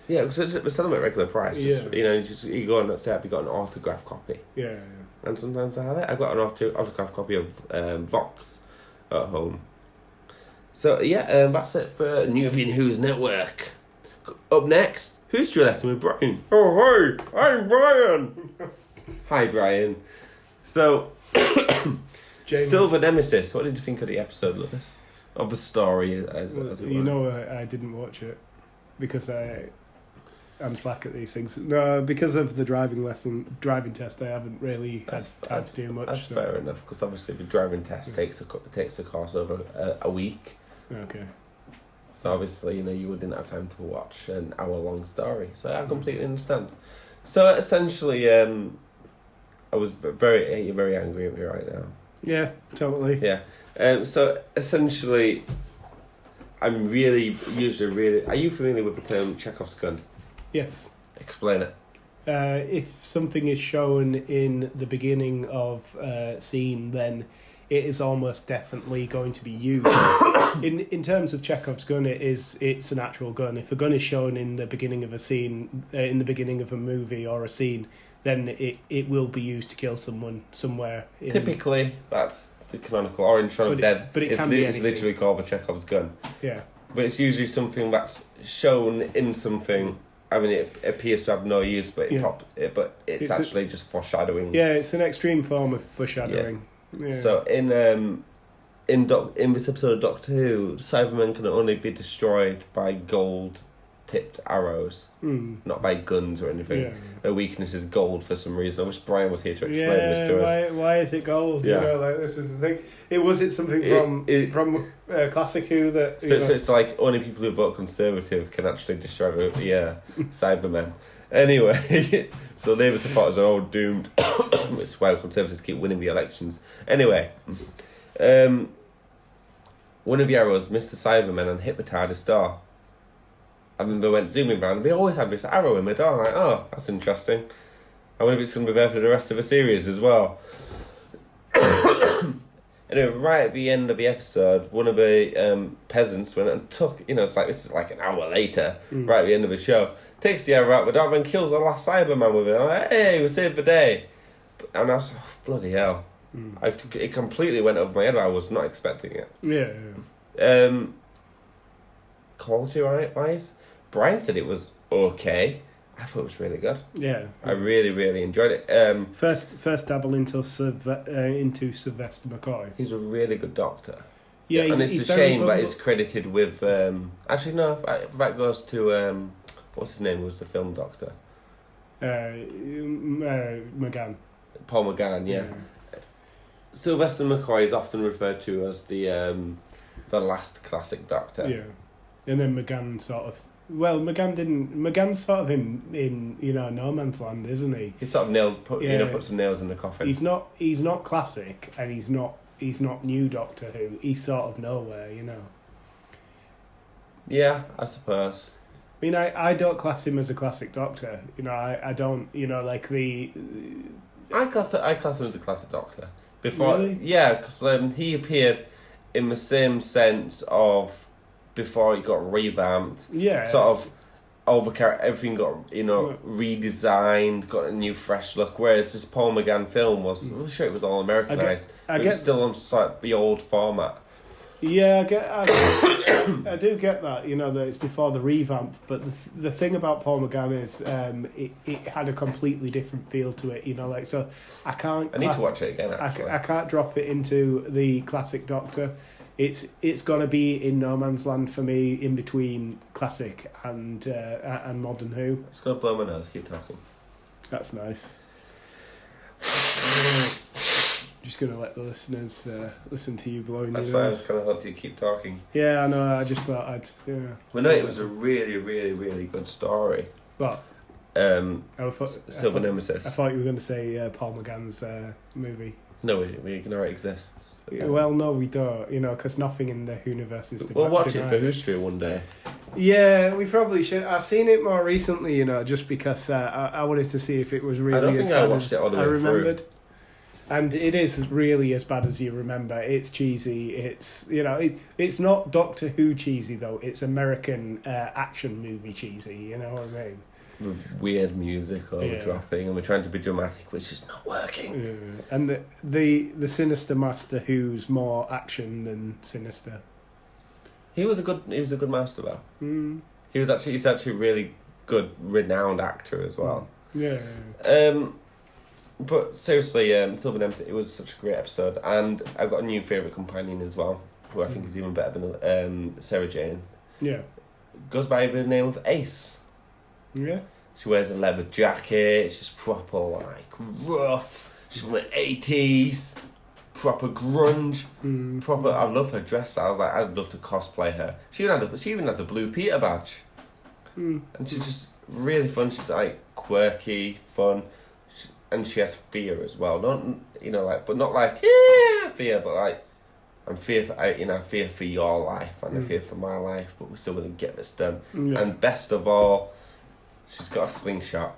Speaker 1: Yeah, because we're selling them at regular price.
Speaker 2: Yeah.
Speaker 1: You go and say, have you got an autograph copy?
Speaker 2: Yeah.
Speaker 1: And sometimes I have it. I've got an autograph copy of Vox at home. So, that's it for Newbie News Network. Up next, History Lesson with Brian. Oh, hey, I'm Brian. Hi, Brian. So, Silver Nemesis. What did you think of the episode, Lewis? Of the story, as it were?
Speaker 2: I didn't watch it because I'm slack at these things. No, because of the driving test, I haven't really had to do much.
Speaker 1: That's fair enough, because obviously the driving test takes the course over a week.
Speaker 2: Okay.
Speaker 1: So obviously, you wouldn't have time to watch an hour-long story. So I completely understand. So essentially, I was very angry at me right now.
Speaker 2: Yeah, totally.
Speaker 1: Yeah. So essentially, I'm usually. Are you familiar with the term Chekhov's gun?
Speaker 2: Yes.
Speaker 1: Explain it.
Speaker 2: If something is shown in the beginning of a scene, then it is almost definitely going to be used. In terms of Chekhov's gun, it's an actual gun. If a gun is shown in the beginning of a scene, in the beginning of a movie or a scene, then it will be used to kill someone somewhere.
Speaker 1: Typically, that's the canonical. Or in Shaun of Dead,
Speaker 2: but it can be
Speaker 1: it's literally called the Chekhov's gun.
Speaker 2: Yeah.
Speaker 1: But it's usually something that's shown in something. I mean, it appears to have no use, but it's actually just foreshadowing.
Speaker 2: Yeah, it's an extreme form of foreshadowing. Yeah.
Speaker 1: So in this episode of Doctor Who, Cybermen can only be destroyed by gold-tipped arrows, not by guns or anything. Yeah. Their weakness is gold for some reason. I wish Brian was here to explain this to us.
Speaker 2: Why is it gold?
Speaker 1: Yeah.
Speaker 2: You know, like, this is the thing. Was it something from Classic Who that...
Speaker 1: So it's like only people who vote Conservative can actually destroy the Cybermen. Anyway, so Labour supporters are all doomed. It's why Conservatives keep winning the elections. Anyway, one of the arrows missed the Cybermen and hit the TARDIS door. And then they went zooming round, and they always had this arrow in the door. I'm like, oh, that's interesting. I wonder if it's going to be there for the rest of the series as well. Anyway, right at the end of the episode, one of the peasants went and took, this is like an hour later, right at the end of the show, takes the arrow out the door and kills the last Cyberman with it. I'm like, hey, we saved the day. And I was like, oh, bloody hell. It completely went over my head. I was not expecting it.
Speaker 2: Yeah.
Speaker 1: Quality-wise, Brian said it was okay. I thought it was really good.
Speaker 2: Yeah.
Speaker 1: I really, really enjoyed it.
Speaker 2: First dabble into Sylvester McCoy.
Speaker 1: He's a really good doctor.
Speaker 2: Yeah,
Speaker 1: and it's a shame that it's credited with... actually, no, that goes to... what's his name was the film doctor?
Speaker 2: McGann.
Speaker 1: Paul McGann, yeah. Sylvester McCoy is often referred to as the last classic doctor.
Speaker 2: Yeah. And then McGann sort of... Well, McGann's sort of in no man's land, isn't he?
Speaker 1: He sort of put some nails in the coffin.
Speaker 2: He's not classic, and he's not new Doctor Who. He's sort of nowhere,
Speaker 1: Yeah, I suppose.
Speaker 2: I mean, I don't class him as a classic Doctor. I don't. Like the.
Speaker 1: I class him as a classic Doctor. Before,
Speaker 2: really?
Speaker 1: Yeah, because he appeared in the same sense of before he got revamped.
Speaker 2: Yeah.
Speaker 1: Sort of everything got redesigned, got a new fresh look. Whereas this Paul McGann film was, I'm sure it was all Americanized. It was still on like the old format.
Speaker 2: Yeah, I do get that. That it's before the revamp. But the thing about Paul McGann is, it had a completely different feel to it. So I can't.
Speaker 1: I need to watch it again. Actually,
Speaker 2: I can't drop it into the classic Doctor. It's got to be in no man's land for me, in between classic and modern Who.
Speaker 1: It's gonna blow my nose. Keep talking.
Speaker 2: That's nice. Just gonna let the listeners listen to you blowing.
Speaker 1: That's why I was kind of hoping you keep talking.
Speaker 2: Yeah, I know. I just thought I'd. Yeah.
Speaker 1: Well, no, it was a really, really, really good story.
Speaker 2: But
Speaker 1: Silver Nemesis.
Speaker 2: I thought you were going to say Paul McGann's movie.
Speaker 1: No, we ignore it exists.
Speaker 2: So, yeah. Well, no, we don't. Because nothing in the Whoniverse is.
Speaker 1: We'll watch it for history one day.
Speaker 2: Yeah, we probably should. I've seen it more recently, just because I wanted to see if it was really.
Speaker 1: I don't
Speaker 2: as
Speaker 1: think
Speaker 2: bad
Speaker 1: I watched it all the way
Speaker 2: I remembered.
Speaker 1: Through.
Speaker 2: And it is really as bad as you remember. It's cheesy. It's it's not Doctor Who cheesy though. It's American action movie cheesy. You know what I mean?
Speaker 1: With weird music overdropping, and we're trying to be dramatic, but it's just not working.
Speaker 2: Yeah. And the Sinister Master, who's more action than sinister.
Speaker 1: He was a good master though.
Speaker 2: Mm.
Speaker 1: He's actually a really good, renowned actor as well.
Speaker 2: Yeah.
Speaker 1: But seriously, Silver Nemesis, it was such a great episode, and I've got a new favourite companion as well, who I think is even better than Sarah Jane.
Speaker 2: Yeah.
Speaker 1: Goes by the name of Ace.
Speaker 2: Yeah.
Speaker 1: She wears a leather jacket, she's proper, like, rough, she's from the 80s, proper grunge, proper, I love her dress style. I was like, I'd love to cosplay her. She even has a Blue Peter badge. And she's just really fun, she's like, quirky, fun. and she has fear as well. Not but not like fear, but like I'm fear for I fear for your life and I fear for my life, but we're still going to get this done. Yeah. And best of all, she's got a slingshot.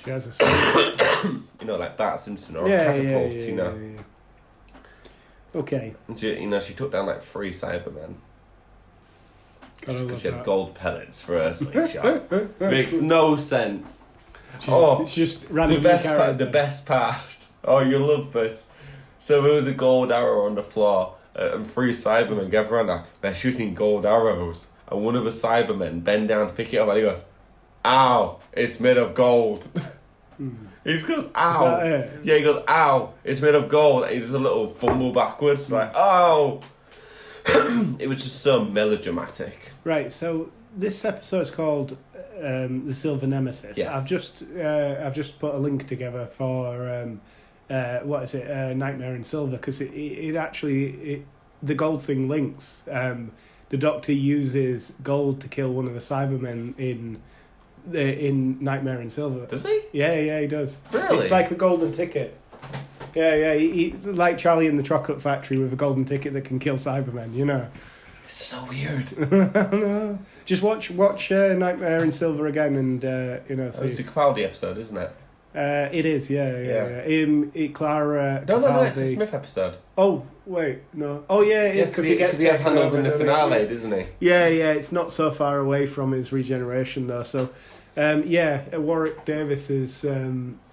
Speaker 2: She has a slingshot.
Speaker 1: Like Bart Simpson or a catapult. Yeah.
Speaker 2: Okay.
Speaker 1: And she took down like 3 Cybermen. Because she had gold pellets for her slingshot. Makes no sense.
Speaker 2: It's just random.
Speaker 1: The best part. Oh, you love this. So there was a gold arrow on the floor, and 3 Cybermen gather around her. They're shooting gold arrows, and one of the Cybermen bend down to pick it up, and he goes, "Ow! It's made of gold." He just goes, "Ow!"
Speaker 2: Is that it?
Speaker 1: Yeah, he goes, "Ow! It's made of gold." And he does a little fumble backwards, like, "Ow!" It was just so melodramatic.
Speaker 2: Right. So this episode's called the Silver Nemesis.
Speaker 1: Yes.
Speaker 2: I've just put a link together for what is it? Nightmare in Silver, because it actually the gold thing links. The Doctor uses gold to kill one of the Cybermen in Nightmare in Silver.
Speaker 1: Does he?
Speaker 2: Yeah, he does.
Speaker 1: Really?
Speaker 2: It's like a golden ticket. Yeah. He's like Charlie in the Chocolate Factory with a golden ticket that can kill Cybermen.
Speaker 1: It's so weird.
Speaker 2: Just watch Nightmare in Silver again, and see.
Speaker 1: It's a Capaldi episode, isn't it?
Speaker 2: It is, yeah. Clara.
Speaker 1: No, it's a Smith episode.
Speaker 2: Oh wait, no. Oh yeah, it is
Speaker 1: because he has handles in the finale, doesn't he?
Speaker 2: Yeah. It's not so far away from his regeneration though. So, Warwick Davis is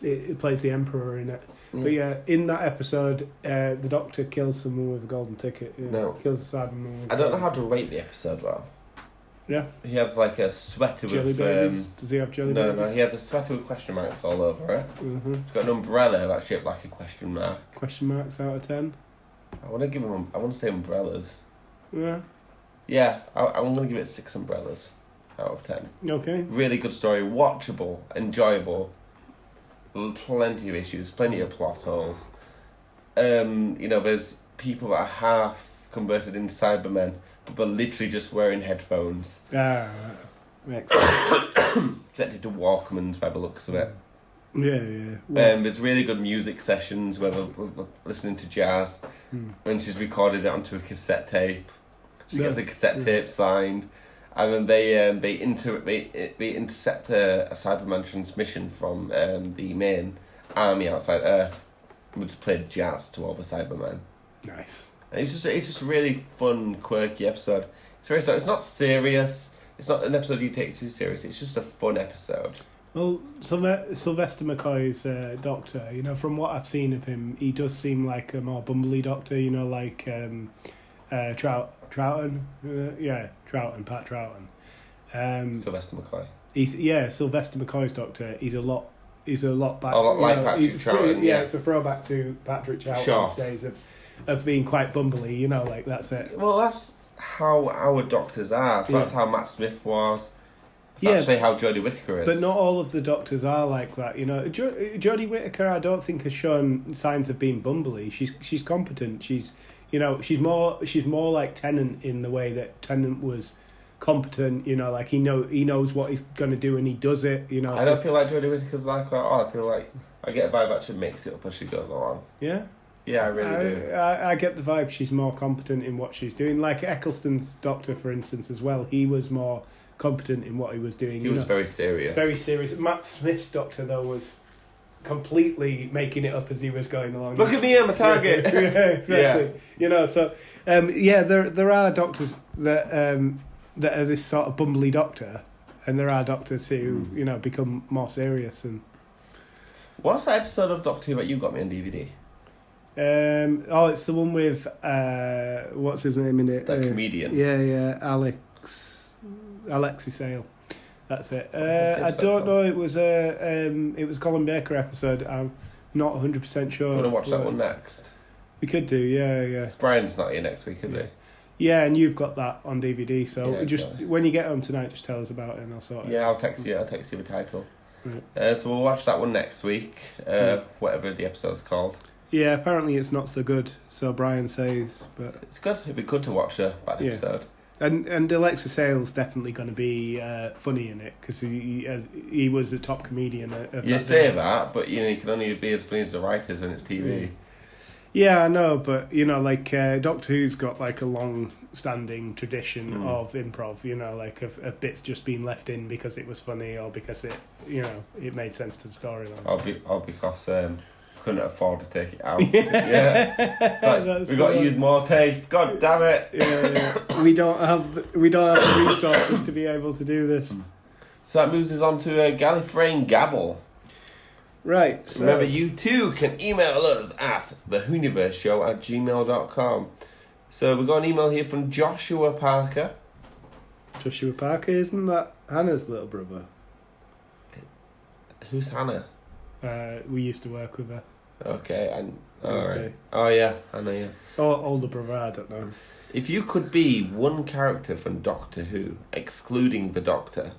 Speaker 2: it plays the Emperor in it. But in that episode, the Doctor kills someone with a golden ticket. Yeah.
Speaker 1: No,
Speaker 2: kills a Cyberman.
Speaker 1: I don't know how to rate the episode well.
Speaker 2: Yeah.
Speaker 1: He has like a sweater
Speaker 2: jelly
Speaker 1: with...
Speaker 2: babies? Does he have jelly babies?
Speaker 1: No, he has a sweater with question marks all over it.
Speaker 2: Mm-hmm.
Speaker 1: He's got an umbrella that's shaped like a question mark.
Speaker 2: Question marks out of 10?
Speaker 1: I want to say umbrellas.
Speaker 2: Yeah.
Speaker 1: Yeah, I'm going to give it 6 umbrellas out of 10.
Speaker 2: Okay.
Speaker 1: Really good story, watchable, enjoyable. Plenty of issues, plenty of plot holes. There's people that are half converted into Cybermen, but they're literally just wearing headphones.
Speaker 2: Makes sense.
Speaker 1: Connected to Walkmans by the looks of it.
Speaker 2: Yeah.
Speaker 1: There's really good music sessions where we're listening to jazz, and she's recorded it onto a cassette tape. She gets a cassette tape signed, and then they intercept a Cyberman transmission from the main army outside Earth, and we just played jazz to all the Cybermen.
Speaker 2: Nice.
Speaker 1: And it's just a really fun, quirky episode. It's not serious. It's not an episode you take too serious. It's just a fun episode.
Speaker 2: Well, Sylvester McCoy's Doctor, from what I've seen of him, he does seem like a more bumbly Doctor, like Troughton. Troughton, Pat Troughton.
Speaker 1: Sylvester McCoy.
Speaker 2: Sylvester McCoy's Doctor. He's a lot back.
Speaker 1: A lot like Patrick Troughton.
Speaker 2: Yeah, it's a throwback to Patrick Troughton's days of being quite bumbly. Like that's it.
Speaker 1: Well, that's how our Doctors are. So that's how Matt Smith was. That's actually how Jodie Whittaker is.
Speaker 2: But not all of the Doctors are like that. Jodie Whittaker, I don't think has shown signs of being bumbly. She's competent. She's more like Tennant in the way that Tennant was competent. Like he knows what he's going to do and he does it.
Speaker 1: I don't feel like Jodie Whittaker's like that. I feel like I get a vibe that she makes it up as she goes along.
Speaker 2: Yeah.
Speaker 1: Yeah, I really do.
Speaker 2: I get the vibe she's more competent in what she's doing. Like Eccleston's Doctor, for instance, as well. He was more competent in what he was doing.
Speaker 1: He was very serious.
Speaker 2: Very serious. Matt Smith's Doctor, though, was completely making it up as he was going along.
Speaker 1: Look at me, I'm a target.
Speaker 2: Yeah, exactly. Yeah. There are Doctors that are this sort of bumbly Doctor, and there are Doctors who become more serious. And
Speaker 1: what's that episode of Doctor Who that you got me on DVD?
Speaker 2: It's the one with what's his name in it?
Speaker 1: That comedian.
Speaker 2: Yeah, Alexi Sale. That's it. I don't know. It was a Colin Baker episode. I'm not 100% sure.
Speaker 1: Want to watch that one next?
Speaker 2: We could do. Yeah.
Speaker 1: Brian's not here next week, is he?
Speaker 2: Yeah, and you've got that on DVD. So
Speaker 1: exactly.
Speaker 2: When you get home tonight, just tell us about it, and I'll sort it.
Speaker 1: Yeah, I'll text you the title. Right. So we'll watch that one next week. Whatever the episode's called.
Speaker 2: Yeah, apparently it's not so good, so Brian says, but
Speaker 1: it's good. It'd be good to watch a bad episode.
Speaker 2: And Alexa Sale's definitely going to be funny in it because he was a top comedian.
Speaker 1: You say that, but you can only be as funny as the writers when it's TV.
Speaker 2: Yeah, I know, but like Doctor Who's got like a long-standing tradition of improv. Like of bits just being left in because it was funny or because it made sense to the storyline.
Speaker 1: Or because couldn't afford to take it out. Yeah. It's like, we got to use more tape. God damn it.
Speaker 2: Yeah. We don't have the resources to be able to do this.
Speaker 1: So that moves us on to Gallifrey and Gabble.
Speaker 2: Right. So.
Speaker 1: Remember, you too can email us at thewhoniverseshow@gmail.com. So we got an email here from Joshua Parker.
Speaker 2: Joshua Parker, isn't that Hannah's little brother?
Speaker 1: Who's Hannah?
Speaker 2: We used to work with her.
Speaker 1: Okay, and alright. Oh yeah, I know you.
Speaker 2: Or older brother, I don't know.
Speaker 1: If you could be one character from Doctor Who, excluding the Doctor,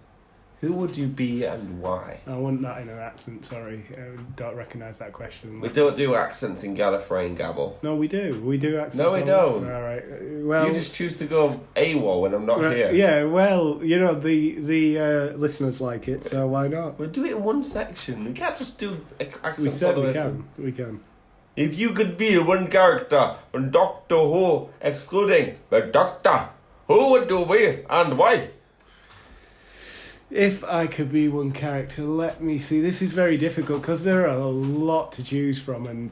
Speaker 1: who would you be and why?
Speaker 2: I want that in an accent, sorry. I don't recognise that question.
Speaker 1: We don't do accents in Gallifrey and Gabble.
Speaker 2: No, we do. We do accents.
Speaker 1: No, we don't.
Speaker 2: Alright. Well,
Speaker 1: you just choose to go AWOL when I'm not here.
Speaker 2: Yeah, well, the listeners like it, so why not?
Speaker 1: We'll do it in one section. We can't just do accents.
Speaker 2: We certainly can. We can.
Speaker 1: If you could be one character from Doctor Who, excluding the Doctor, who would you be and why?
Speaker 2: If I could be one character, let me see. This is very difficult because there are a lot to choose from, and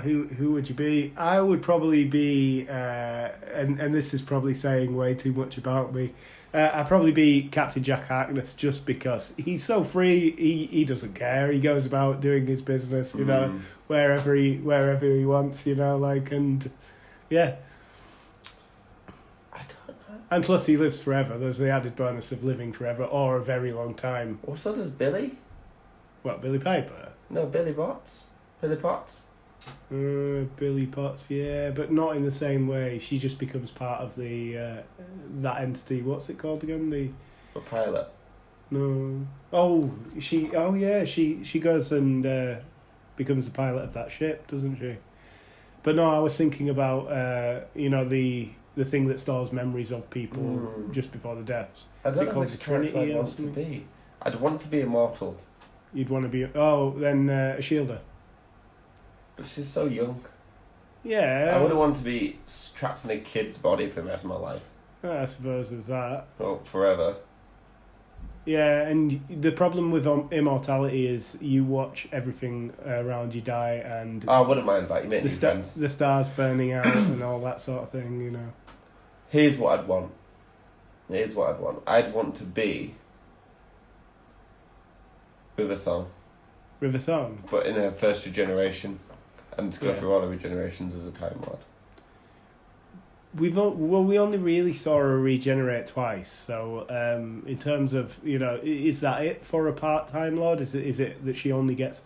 Speaker 2: who would you be? I would probably be, and this is probably saying way too much about me. I'd probably be Captain Jack Harkness just because he's so free. He doesn't care. He goes about doing his business, wherever he wants, and yeah. And plus he lives forever. There's the added bonus of living forever or a very long time.
Speaker 1: Well, so does Billy.
Speaker 2: What, Billy Piper?
Speaker 1: No, Billy Potts. Billy Potts.
Speaker 2: Billy Potts, yeah, but not in the same way. She just becomes part of the that entity. What's it called again? The
Speaker 1: pilot.
Speaker 2: No. She goes and becomes the pilot of that ship, doesn't she? But no, I was thinking about the thing that stores memories of people just before the deaths.
Speaker 1: Is it called the Trinity or something? I'd want to be immortal.
Speaker 2: You'd want to be... Oh, then a Shielder.
Speaker 1: But she's so young.
Speaker 2: Yeah.
Speaker 1: I wouldn't want to be trapped in a kid's body for the rest of my life.
Speaker 2: I suppose there's that.
Speaker 1: Oh, forever.
Speaker 2: Yeah, and the problem with immortality is you watch everything around you die and...
Speaker 1: I wouldn't mind that. You make new friends.
Speaker 2: The stars burning out and all that sort of thing,
Speaker 1: Here's what I'd want. I'd want to be River Song.
Speaker 2: River Song?
Speaker 1: But in her first regeneration. And to go through all the regenerations as a Time Lord.
Speaker 2: We only really saw her regenerate twice. So, in terms of is that it for a part-time Lord? Is it that she only gets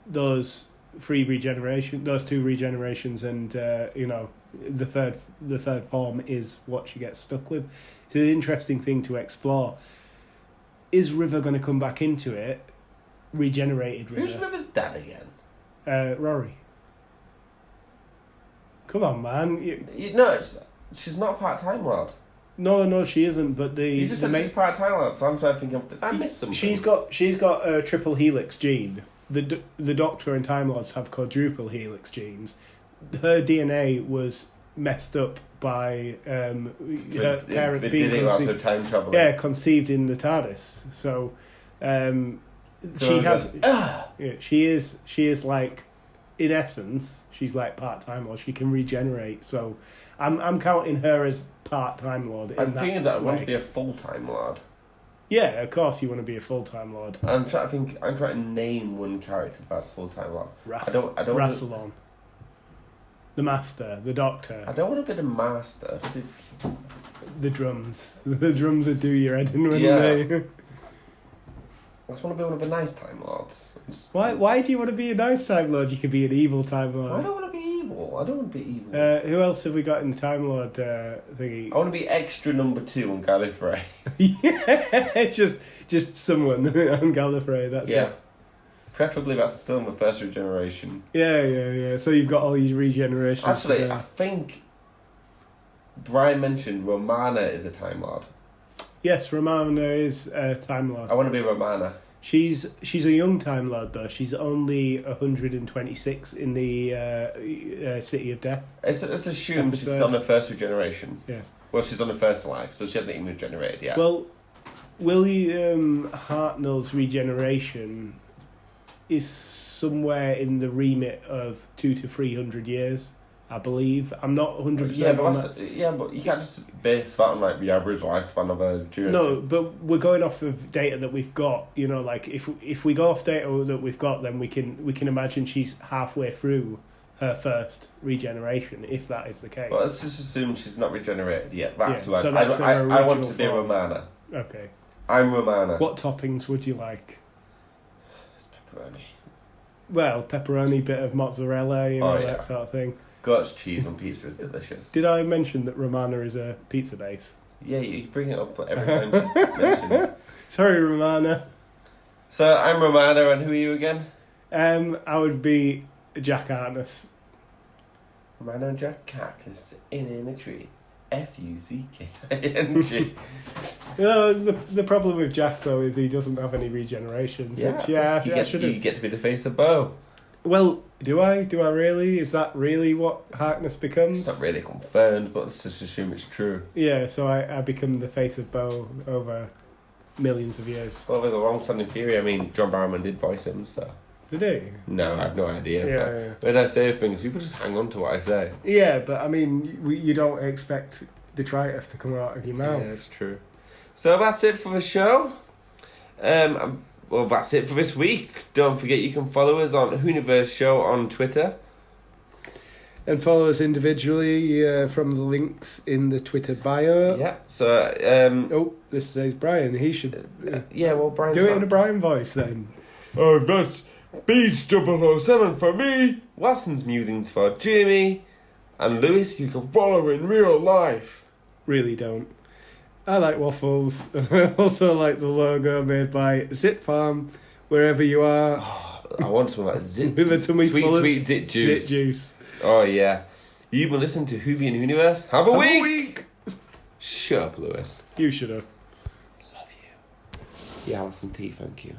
Speaker 2: those two regenerations, and the third form is what she gets stuck with? It's an interesting thing to explore. Is River going to come back into it? Regenerated River.
Speaker 1: Who's River's dad again?
Speaker 2: Rory. Come on, man.
Speaker 1: She's not a part-time Lord.
Speaker 2: No, she isn't. But
Speaker 1: you just said she's part-time Lord, so I'm trying to think of... Did I miss something?
Speaker 2: She's got a triple helix gene. The Doctor and Time Lords have quadruple helix genes. Her DNA was messed up by her parent being conceived.
Speaker 1: Time travel.
Speaker 2: Yeah, conceived in the TARDIS. So, she has. She is like, in essence, she's like part-time Lord. She can regenerate. So, I'm counting her as part-time Lord.
Speaker 1: I'm thinking that I want to be a full-time Lord.
Speaker 2: Yeah, of course you want to be a full-time Lord.
Speaker 1: I'm trying to name one character that's full-time Lord. I don't
Speaker 2: Rassilon. The Master, the Doctor.
Speaker 1: I don't want to be the Master.
Speaker 2: The drums. The drums that do your head in, wouldn't they?
Speaker 1: I just want to be one of the nice Time Lords.
Speaker 2: Why do you want to be a nice Time Lord? You could be an evil Time Lord.
Speaker 1: I don't want to be evil.
Speaker 2: Who else have we got in the Time Lord thingy?
Speaker 1: I want to be extra number 2 on Gallifrey.
Speaker 2: Yeah, just someone on Gallifrey. That's it.
Speaker 1: Preferably that's still in the first regeneration.
Speaker 2: Yeah. So you've got all your regenerations.
Speaker 1: Actually, I think Brian mentioned Romana is a Time Lord.
Speaker 2: Yes, Romana is a Time Lord.
Speaker 1: I want to be Romana.
Speaker 2: She's a young Time Lord, though. She's only 126 in the City of Death.
Speaker 1: It's assumed she's on her first regeneration.
Speaker 2: Yeah.
Speaker 1: Well, she's on her first life, so she hasn't even regenerated yet.
Speaker 2: Well, William Hartnell's regeneration is somewhere in the remit of 200 to 300 years, I believe. I'm not 100%.
Speaker 1: But you can't just base that on like the average lifespan of a dude.
Speaker 2: No, but we're going off of data that we've got. You know, like if we go off data that we've got, then we can imagine she's halfway through her first regeneration, if that is the case.
Speaker 1: Well, let's just assume she's not regenerated yet. That's
Speaker 2: yeah,
Speaker 1: who
Speaker 2: so
Speaker 1: I want to be Romana.
Speaker 2: Okay.
Speaker 1: I'm Romana.
Speaker 2: What toppings would you like?
Speaker 1: It's pepperoni.
Speaker 2: Well, pepperoni, bit of mozzarella, that sort of thing.
Speaker 1: Goat's cheese on pizza is delicious.
Speaker 2: Did I mention that Romana is a pizza base?
Speaker 1: Yeah, you bring it up every time you mention it.
Speaker 2: Sorry, Romana.
Speaker 1: So, I'm Romana, and who are you again?
Speaker 2: I would be Jack Harkness.
Speaker 1: Romana and Jack Harkness in a tree. Fuckking.
Speaker 2: The problem with Jack, though, is he doesn't have any regenerations.
Speaker 1: You get to be the face of Bo.
Speaker 2: Well, do I? Do I really? Is that really what Harkness becomes?
Speaker 1: It's not really confirmed, but let's just assume it's true.
Speaker 2: Yeah, so I become the face of Bo over millions of years.
Speaker 1: Well, there's a long-standing theory. I mean, John Barrowman did voice him, so...
Speaker 2: Did he?
Speaker 1: No, I have no idea.
Speaker 2: Yeah.
Speaker 1: When I say things, people just hang on to what I say.
Speaker 2: Yeah, but I mean, you don't expect detritus to come out of your mouth.
Speaker 1: Yeah, that's true. So that's it for the show. Well, that's it for this week. Don't forget you can follow us on Whoniverse Show on Twitter.
Speaker 2: And follow us individually from the links in the Twitter bio.
Speaker 1: Yeah, so...
Speaker 2: this today's Brian. He should...
Speaker 1: Brian's
Speaker 2: do it in a Brian voice, then.
Speaker 1: Oh, that's Beach 007 for me. Watson's musings for Jamie. And Lewis, you can follow in real life.
Speaker 2: Really don't. I like waffles. I also like the logo made by Zit Farm, wherever you are.
Speaker 1: Oh, I want some of that Zit.
Speaker 2: With a tummy full of
Speaker 1: sweet Zit juice.
Speaker 2: Zit juice.
Speaker 1: Oh, yeah. You've been listening to Whovie and Whoniverse. Have a week! Shut up, Lewis.
Speaker 2: You should have.
Speaker 1: Love you. Yeah, I want some tea, thank you.